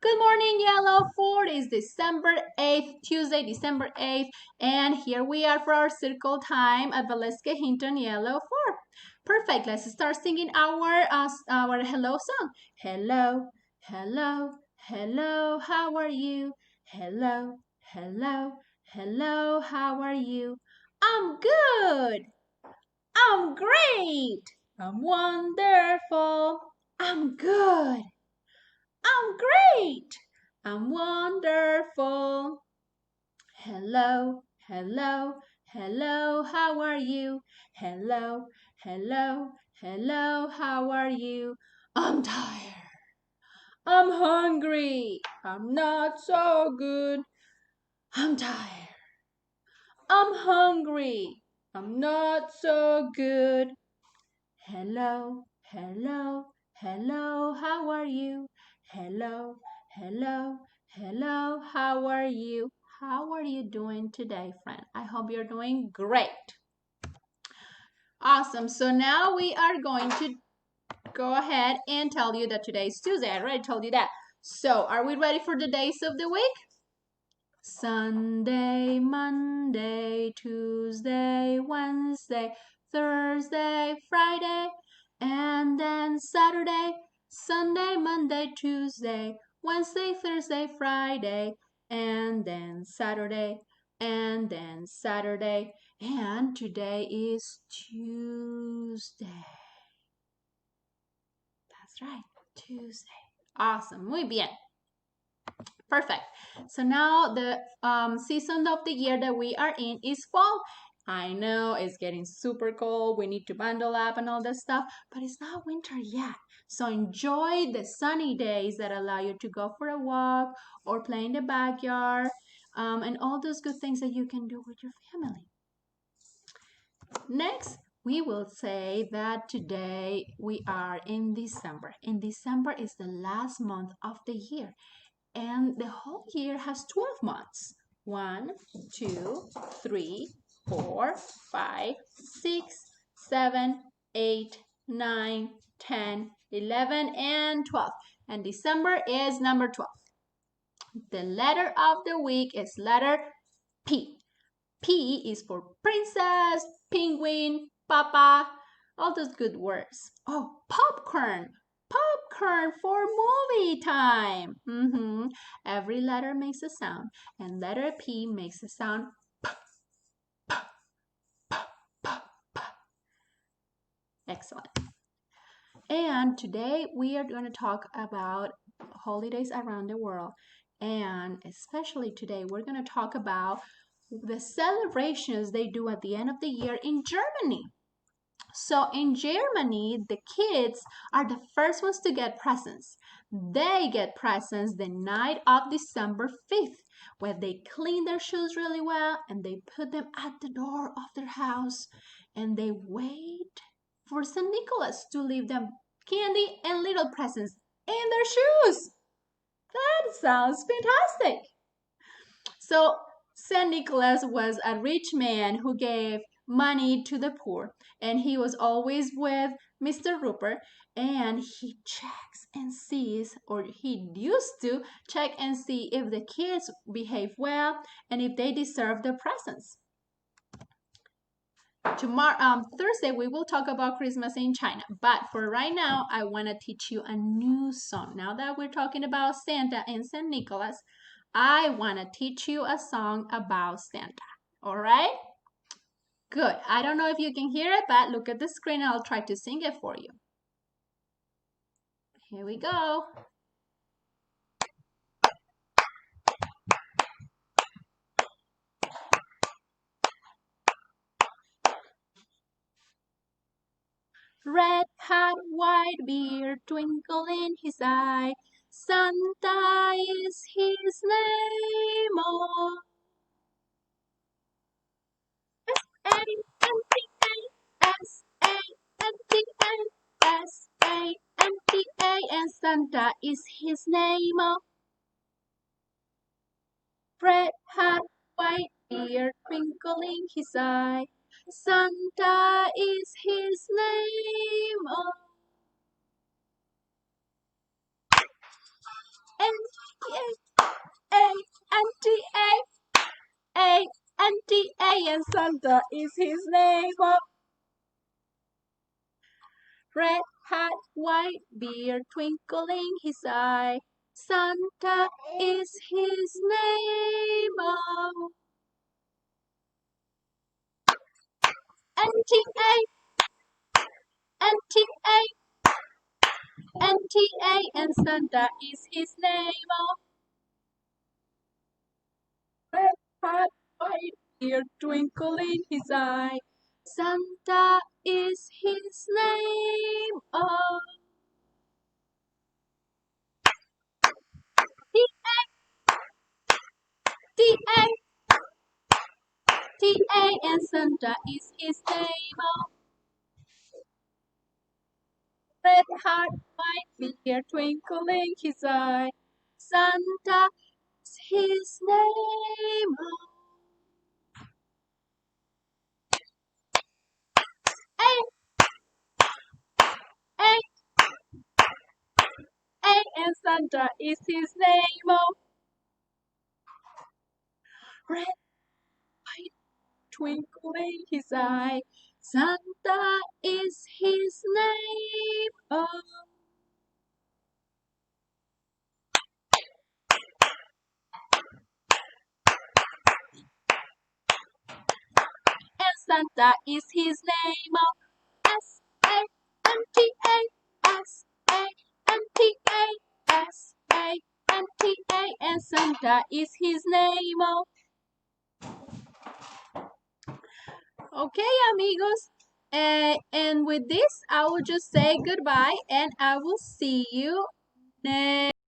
Good morning, Yellow Fort. It's December 8th, Tuesday, December 8th, and here we are for our circle time at Valeska Hinton Yellow Fort. Perfect. Let's start singing our hello song. Hello, hello, hello, how are you? Hello, hello, hello, how are you? I'm good. I'm great. I'm wonderful. I'm good. I'm great. I'm wonderful. Hello, hello, hello, how are you? Hello, hello, hello, how are you? I'm tired. I'm hungry. I'm not so good. I'm tired. I'm hungry. I'm not so good. Hello, hello, hello, how are you? Hello, hello, hello, how are you? How are you doing today, friend? I hope you're doing great. Awesome. So now we are going to go ahead and tell you that today is Tuesday. I already told you that. So are we ready for the days of the week? Sunday, Monday, Tuesday, Wednesday, Thursday, Friday, and then Saturday, Sunday, Monday, Tuesday, Wednesday, Thursday, Friday, and then Saturday, and then Saturday, and today is Tuesday. That's right, Tuesday. Awesome, muy bien. Perfect. So now the season of the year that we are in is fall. I know it's getting super cold. We need to bundle up and all that stuff, but it's not winter yet. So enjoy the sunny days that allow you to go for a walk or play in the backyard and all those good things that you can do with your family. Next, we will say that today we are in December. And December is the last month of the year. And the whole year has 12 months. 1, 2, 3, 4, 5, 6, 7, 8, 9, 10, 11, and 12. And December is number 12. The letter of the week is letter P. P is for princess, penguin, papa, all those good words. Oh, popcorn. Popcorn for movie time. Every letter makes a sound, and letter P makes a sound P, P, P, P, P. Excellent. And today we are going to talk about holidays around the world. And especially today, we're going to talk about the celebrations they do at the end of the year in Germany. So in Germany, the kids are the first ones to get presents. They get presents the night of December 5th, where they clean their shoes really well and they put them at the door of their house and they wait for St. Nicholas to leave them candy and little presents in their shoes. That sounds fantastic. So St. Nicholas was a rich man who gave money to the poor, and he was always with Mr. Rupert, and he checks and sees, or he used to check and see if the kids behave well and if they deserve the presents. Tomorrow, Thursday, we will talk about Christmas in China. But for right now, I want to teach you a new song. Now that we're talking about Santa and St. Nicholas, I want to teach you a song about Santa. All right? Good. I don't know if you can hear it, but look at the screen and I'll try to sing it for you. Here we go. Red hat, white beard, twinkle in his eye. Santa is his name. Oh, S-A-N-T-A-S-A-N-T-A-S-A-N-T-A, and Santa is his name. Oh, red hat, white beard, twinkling his eye. Santa is his name. Oh, and Santa is his name. Oh. Red hat, white beard, twinkling his eye. Santa is his name. Oh. N-T-A, N-T-A, N-T-A, and Santa is his name. Oh. Red hat, white beard, twinkling his eye. Santa is his name. Oh. T-A, T-A, and Santa is his name. Oh. Red hat, white beard, twinkling his eye. Santa is his name. Oh. A, A, A, and Santa is his name. Oh. Red, white, twinkling his eye. Santa is his name. Oh. And Santa is his name. Oh. S-A-N-T-A, S-A-N-T-A, S-A-N-T-A, and Santa is his name. Oh. Okay, amigos. And with this, I will just say goodbye and I will see you next.